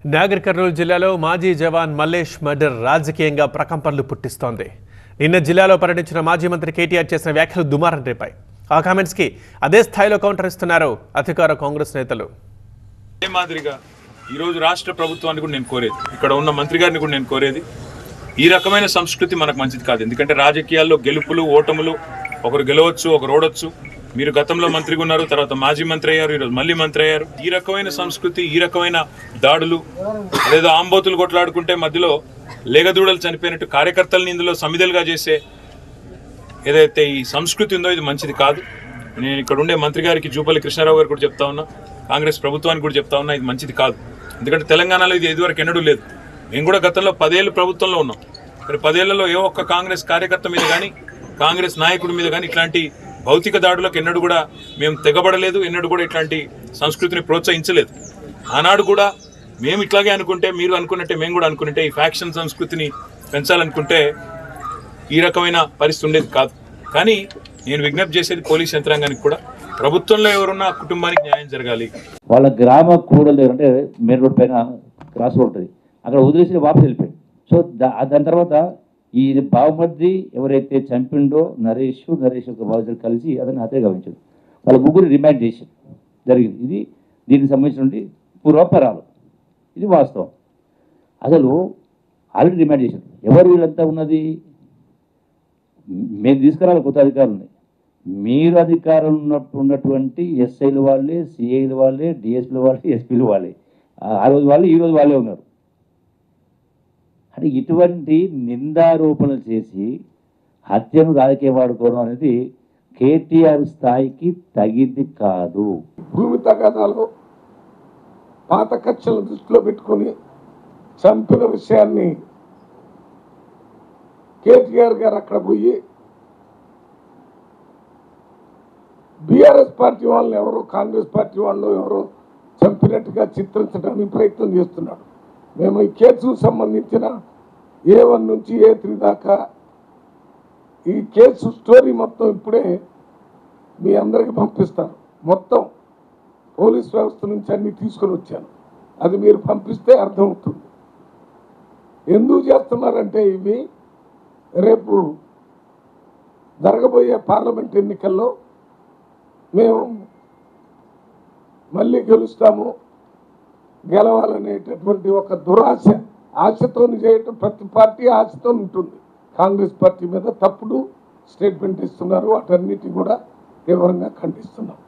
నాగర్ కర్నూలు జిల్లాలో మాజీ జవాన్ మల్లేష్ మర్డర్ రాజకీయంగా ప్రకంపనలు పుట్టిస్తోంది. నిన్న జిల్లాలో పర్యటించిన మాజీ మంత్రి కేటీఆర్ చేసిన వ్యాఖ్యలు దుమారం రేపాయి. ఆ కామెంట్స్ కి అదే స్థాయిలో కౌంటర్ ఇస్తున్నారు అధికార కాంగ్రెస్ నేతలు. ఏ మాదిరిగా ఈరోజు రాష్ట్ర ప్రభుత్వాన్ని కూడా నేను కోరేది, ఇక్కడ ఉన్న మంత్రి గారిని కూడా నేను కోరేది, ఈ రకమైన సంస్కృతి మనకు మంచిది కాదు. ఎందుకంటే రాజకీయాల్లో గెలుపులు ఓటములు, ఒకరు గెలవచ్చు ఒకరు ఓడొచ్చు. మీరు గతంలో మంత్రిగా ఉన్నారు, తర్వాత మాజీ మంత్రి అయ్యారు, ఈరోజు మళ్ళీ మంత్రి అయ్యారు. ఈ రకమైన సంస్కృతి, ఈ రకమైన దాడులు, అదేదో ఆంబోతులు కొట్లాడుకుంటే మధ్యలో లేగదూడలు చనిపోయినట్టు కార్యకర్తలను ఇందులో సమిధలుగా చేసే ఏదైతే ఈ సంస్కృతి ఉందో ఇది మంచిది కాదు. నేను ఇక్కడ ఉండే మంత్రి గారికి, జూపల్లి కృష్ణారావు గారు కూడా చెప్తా ఉన్నా, కాంగ్రెస్ ప్రభుత్వానికి కూడా చెప్తా ఉన్నా, ఇది మంచిది కాదు. ఎందుకంటే తెలంగాణలో ఇది ఇదివరకు ఎన్నడూ లేదు. మేము కూడా గతంలో 10 ఏళ్ళు ప్రభుత్వంలో ఉన్నాం. మరి 10 ఏళ్లలో ఏ ఒక్క కాంగ్రెస్ కార్యకర్త మీద కానీ, కాంగ్రెస్ నాయకుడి మీద కానీ ఇట్లాంటి భౌతిక దాడులకు ఎన్నడూ కూడా మేము తెగబడలేదు, ఎన్నడూ కూడా ఇట్లాంటి సంస్కృతిని ప్రోత్సహించలేదు. ఆనాడు కూడా మేము ఇట్లాగే అనుకుంటే, మీరు అనుకున్నట్టే మేము కూడా అనుకుంటే, ఈ ఫ్యాక్షన్ సంస్కృతిని పెంచాలనుకుంటే ఈ రకమైన పరిస్థితి ఉండేది కాదు. కానీ నేను విజ్ఞప్తి చేసేది పోలీస్ యంత్రాంగానికి కూడా, ప్రభుత్వంలో ఎవరున్నా కుటుంబానికి న్యాయం జరగాలి. వాళ్ళ గ్రామ కూడలు అంటే మెయిన్ రోడ్ పైన క్రాస్ రోడ్ ఉంటుంది, అక్కడ వదిలేసి వాపసు వెళ్ళిపోయాడు. సో దాని తర్వాత ఈ బావమర్ది ఎవరైతే చంపిండో నరేష్ యొక్క బాధ్యతలు కలిసి అతన్ని హత్య గావించారు. వాళ్ళ ముగ్గురు రిమాండ్ చేశారు జరిగింది. ఇది దీనికి సంబంధించినటువంటి పూర్వపరాలు, ఇది వాస్తవం. అసలు ఆల్రెడీ రిమాండ్ చేశారు. ఎవరు వీళ్ళంతా ఉన్నది? మేము తీసుకురావాలి, కొత్త అధికారులని. మీరు అధికారం ఉన్నటువంటి ఎస్ఐలు వాళ్ళే, సిఐలు వాళ్ళే, డిఎస్పీలు వాళ్ళే, ఎస్పీలు వాళ్ళే. ఆ రోజు వాళ్ళు ఈ రోజు వాళ్ళే ఉన్నారు. అంటే ఇటువంటి నిందారోపణలు చేసి హత్యను రాజకీయ వాడుకోవడం అనేది కేటీఆర్ స్థాయికి తగింది కాదు. భూమి తగాదాలు పాత కక్షలను దృష్టిలో పెట్టుకొని చంపిన విషయాన్ని కేటీఆర్ గారు అక్కడ పోయి బీఆర్ఎస్ పార్టీ వాళ్ళని ఎవరో కాంగ్రెస్ పార్టీ వాళ్ళు ఎవరో చంపినట్టుగా చిత్రించడానికి ప్రయత్నం చేస్తున్నాడు. మేము ఈ కేసుకు సంబంధించిన A1 నుంచి A3 దాకా ఈ కేసు స్టోరీ మొత్తం ఇప్పుడే మీ అందరికీ పంపిస్తారు. మొత్తం పోలీస్ వ్యవస్థ నుంచి అన్ని తీసుకొని వచ్చాను. అది మీరు పంపిస్తే అర్థమవుతుంది. ఎందుకు చేస్తున్నారంటే ఇవి రేపు జరగబోయే పార్లమెంట్ ఎన్నికల్లో మేము మళ్ళీ గెలుస్తాము, గెలవాలనేటటువంటి ఒక దురాశ, ఆశతో చేయటం ప్రతి పార్టీ ఆశతో ఉంటుంది. కాంగ్రెస్ పార్టీ మీద తప్పుడు స్టేట్మెంట్ ఇస్తున్నారు. వాటన్నిటి కూడా తీవ్రంగా ఖండిస్తున్నాం.